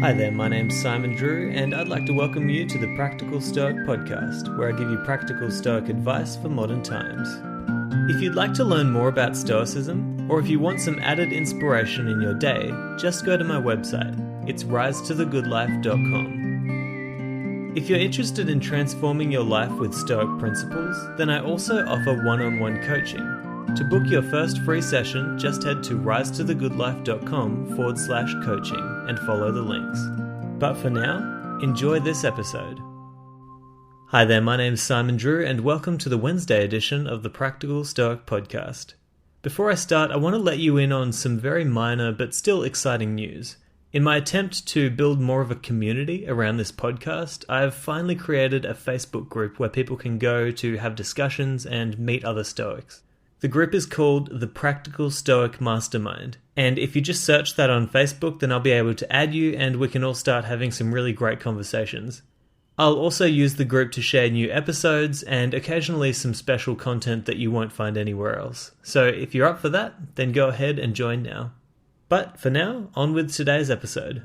Hi there, my name's Simon Drew, and I'd like to welcome you to the Practical Stoic podcast, where I give you practical Stoic advice for modern times. If you'd like to learn more about Stoicism, or if you want some added inspiration in your day, just go to my website. It's risetothegoodlife.com. If you're interested in transforming your life with Stoic principles, then I also offer one-on-one coaching. To book your first free session, just head to risetothegoodlife.com/coaching and follow the links. But for now, enjoy this episode. Hi there, my name's Simon Drew, and welcome to the Wednesday edition of the Practical Stoic podcast. Before I start, I want to let you in on some very minor but still exciting news. In my attempt to build more of a community around this podcast, I've finally created a Facebook group where people can go to have discussions and meet other Stoics. The group is called the Practical Stoic Mastermind, and if you just search that on Facebook, then I'll be able to add you and we can all start having some really great conversations. I'll also use the group to share new episodes and occasionally some special content that you won't find anywhere else. So if you're up for that, then go ahead and join now. But for now, on with today's episode.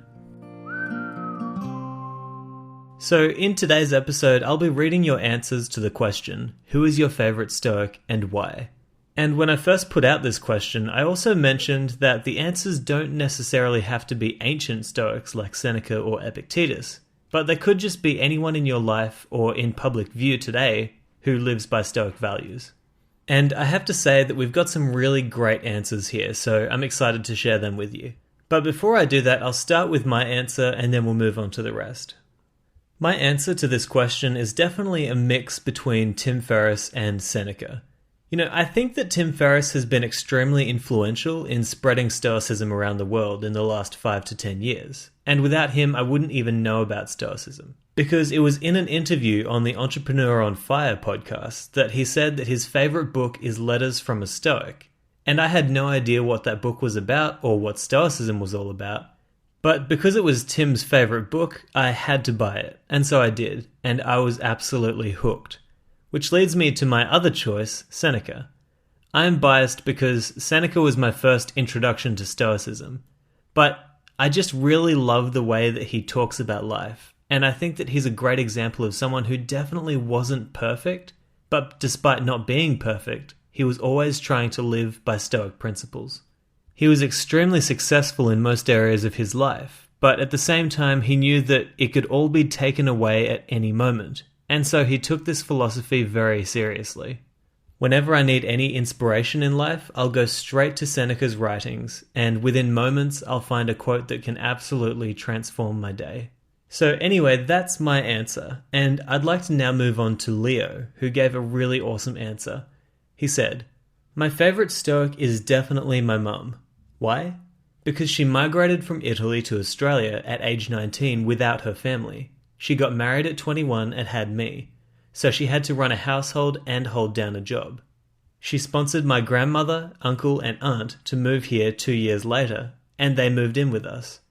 So in today's episode, I'll be reading your answers to the question, who is your favorite Stoic and why? And when I first put out this question, I also mentioned that the answers don't necessarily have to be ancient Stoics like Seneca or Epictetus, but they could just be anyone in your life or in public view today who lives by Stoic values. And I have to say that we've got some really great answers here, so I'm excited to share them with you. But before I do that, I'll start with my answer and then we'll move on to the rest. My answer to this question is definitely a mix between Tim Ferriss and Seneca. You know, I think that Tim Ferriss has been extremely influential in spreading Stoicism around the world in the last 5 to 10 years. And without him, I wouldn't even know about Stoicism. Because it was in an interview on the Entrepreneur on Fire podcast that he said that his favorite book is Letters from a Stoic. And I had no idea what that book was about or what Stoicism was all about. But because it was Tim's favorite book, I had to buy it. And so I did. And I was absolutely hooked. Which leads me to my other choice, Seneca. I am biased because Seneca was my first introduction to Stoicism, but I just really love the way that he talks about life, and I think that he's a great example of someone who definitely wasn't perfect, but despite not being perfect, he was always trying to live by Stoic principles. He was extremely successful in most areas of his life, but at the same time he knew that it could all be taken away at any moment. And so he took this philosophy very seriously. Whenever I need any inspiration in life, I'll go straight to Seneca's writings, and within moments I'll find a quote that can absolutely transform my day. So anyway, that's my answer, and I'd like to now move on to Leo, who gave a really awesome answer. He said, "My favorite Stoic is definitely my mum. Why? Because she migrated from Italy to Australia at age 19 without her family. She got married at 21 and had me, so she had to run a household and hold down a job. She sponsored my grandmother, uncle and aunt to move here 2 years later, and they moved in with us.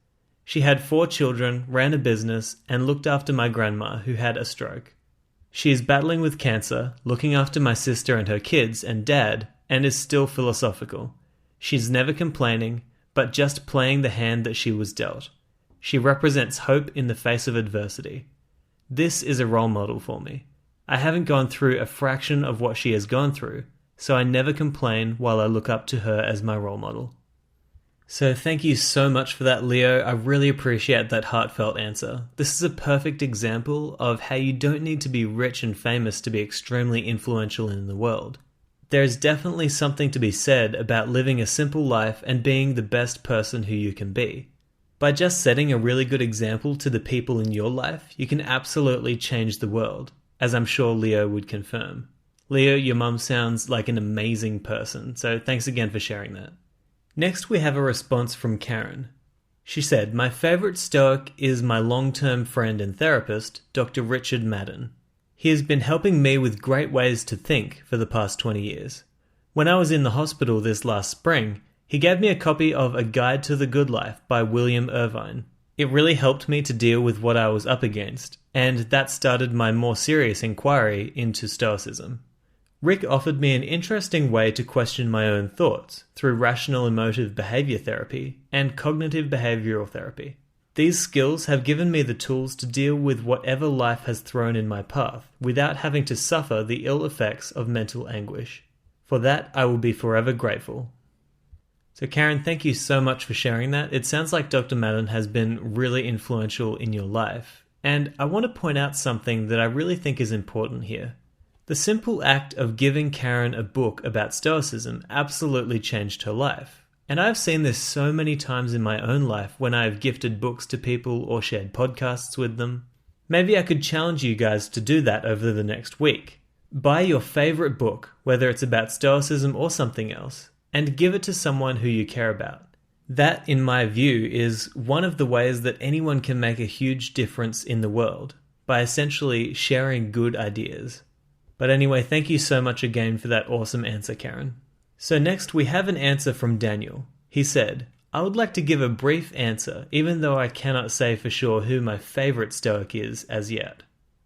She had 4 children, ran a business, and looked after my grandma who had a stroke. She is battling with cancer, looking after my sister and her kids and dad, and is still philosophical. She's never complaining, but just playing the hand that she was dealt. She represents hope in the face of adversity. This is a role model for me. I haven't gone through a fraction of what she has gone through, so I never complain while I look up to her as my role model." So thank you so much for that, Leo. I really appreciate that heartfelt answer. This is a perfect example of how you don't need to be rich and famous to be extremely influential in the world. There is definitely something to be said about living a simple life and being the best person who you can be. By just setting a really good example to the people in your life, you can absolutely change the world, as I'm sure Leo would confirm. Leo, your mum sounds like an amazing person, so thanks again for sharing that. Next, we have a response from Karen. She said, "My favorite Stoic is my long-term friend and therapist, Dr. Richard Madden. He has been helping me with great ways to think for the past 20 years. When I was in the hospital this last spring, he gave me a copy of A Guide to the Good Life by William Irvine. It really helped me to deal with what I was up against, and that started my more serious inquiry into Stoicism. Rick offered me an interesting way to question my own thoughts through rational emotive behavior therapy and cognitive behavioral therapy. These skills have given me the tools to deal with whatever life has thrown in my path without having to suffer the ill effects of mental anguish. For that, I will be forever grateful. So Karen, thank you so much for sharing that. It sounds like Dr. Maddern has been really influential in your life. And I want to point out something that I really think is important here. The simple act of giving Karen a book about Stoicism absolutely changed her life. And I've seen this so many times in my own life when I have gifted books to people or shared podcasts with them. Maybe I could challenge you guys to do that over the next week. Buy your favorite book, whether it's about Stoicism or something else, and give it to someone who you care about. That, in my view, is one of the ways that anyone can make a huge difference in the world, by essentially sharing good ideas. But anyway, thank you so much again for that awesome answer, Karen. So next we have an answer from Daniel. He said, I would like to give a brief answer, even though I cannot say for sure who my favorite Stoic is as yet.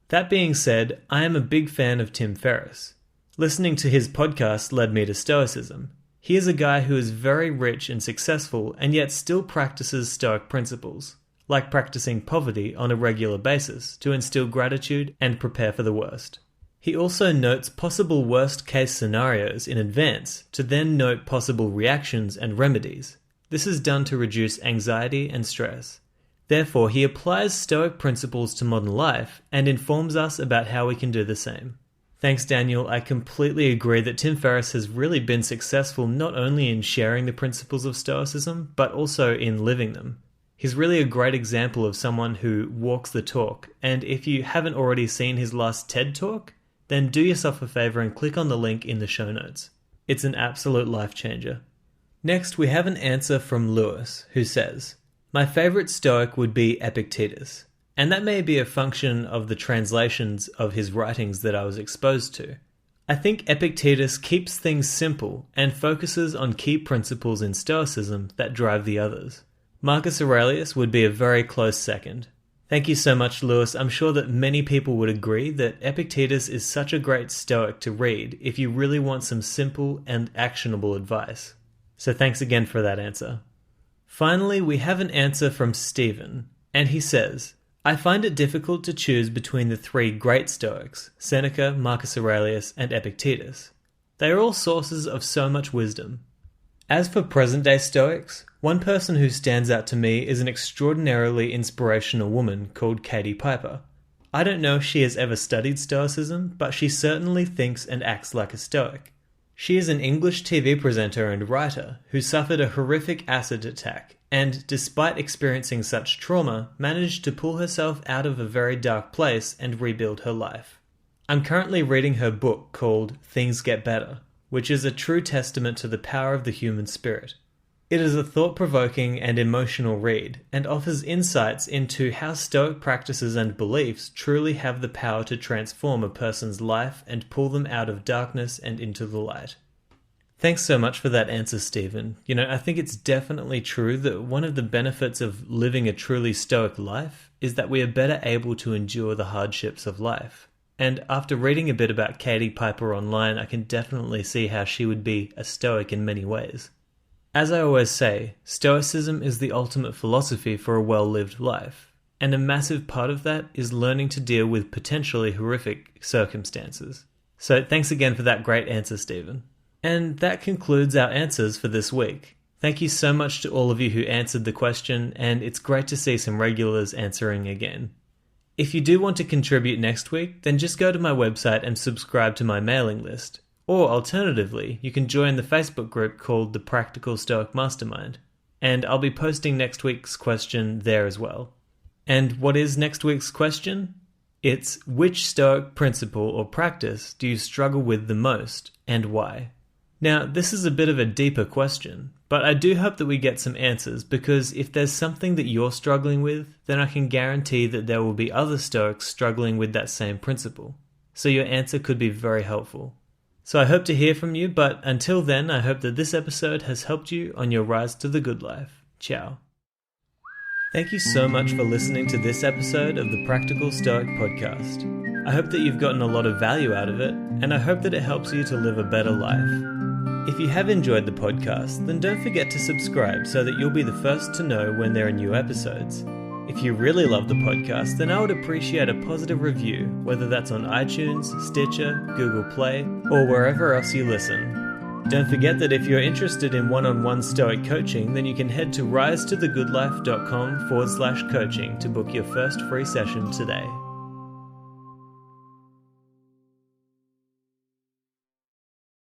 That being said, I am a big fan of Tim Ferriss. Listening to his podcast led me to Stoicism. He is a guy who is very rich and successful and yet still practices Stoic principles, like practicing poverty on a regular basis to instill gratitude and prepare for the worst. He also notes possible worst-case scenarios in advance to then note possible reactions and remedies. This is done to reduce anxiety and stress. Therefore, he applies Stoic principles to modern life and informs us about how we can do the same. Thanks, Daniel. I completely agree that Tim Ferriss has really been successful not only in sharing the principles of Stoicism, but also in living them. He's really a great example of someone who walks the talk, and if you haven't already seen his last TED Talk, then do yourself a favor and click on the link in the show notes. It's an absolute life changer. Next, we have an answer from Lewis, who says, my favorite Stoic would be Epictetus, and that may be a function of the translations of his writings that I was exposed to. I think Epictetus keeps things simple and focuses on key principles in Stoicism that drive the others. Marcus Aurelius would be a very close second. Thank you so much, Lewis. I'm sure that many people would agree that Epictetus is such a great Stoic to read if you really want some simple and actionable advice. So thanks again for that answer. Finally, we have an answer from Stephen, and he says, I find it difficult to choose between the three great Stoics, Seneca, Marcus Aurelius, and Epictetus. They are all sources of so much wisdom. As for present-day Stoics, one person who stands out to me is an extraordinarily inspirational woman called Katie Piper. I don't know if she has ever studied Stoicism, but she certainly thinks and acts like a Stoic. She is an English TV presenter and writer who suffered a horrific acid attack and, despite experiencing such trauma, managed to pull herself out of a very dark place and rebuild her life. I'm currently reading her book called Things Get Better, which is a true testament to the power of the human spirit. It is a thought-provoking and emotional read, and offers insights into how Stoic practices and beliefs truly have the power to transform a person's life and pull them out of darkness and into the light. Thanks so much for that answer, Stephen. I think it's definitely true that one of the benefits of living a truly Stoic life is that we are better able to endure the hardships of life. And after reading a bit about Katie Piper online, I can definitely see how she would be a Stoic in many ways. As I always say, Stoicism is the ultimate philosophy for a well-lived life, and a massive part of that is learning to deal with potentially horrific circumstances. So thanks again for that great answer, Stephen. And that concludes our answers for this week. Thank you so much to all of you who answered the question, and it's great to see some regulars answering again. If you do want to contribute next week, then just go to my website and subscribe to my mailing list. Or alternatively, you can join the Facebook group called the Practical Stoic Mastermind, and I'll be posting next week's question there as well. And what is next week's question? It's, which Stoic principle or practice do you struggle with the most, and why? Now, this is a bit of a deeper question, but I do hope that we get some answers, because if there's something that you're struggling with, then I can guarantee that there will be other Stoics struggling with that same principle. So your answer could be very helpful. So I hope to hear from you, but until then, I hope that this episode has helped you on your rise to the good life. Ciao. Thank you so much for listening to this episode of the Practical Stoic Podcast. I hope that you've gotten a lot of value out of it, and I hope that it helps you to live a better life. If you have enjoyed the podcast, then don't forget to subscribe so that you'll be the first to know when there are new episodes. If you really love the podcast, then I would appreciate a positive review, whether that's on iTunes, Stitcher, Google Play, or wherever else you listen. Don't forget that if you're interested in one-on-one Stoic coaching, then you can head to risetothegoodlife.com/coaching to book your first free session today.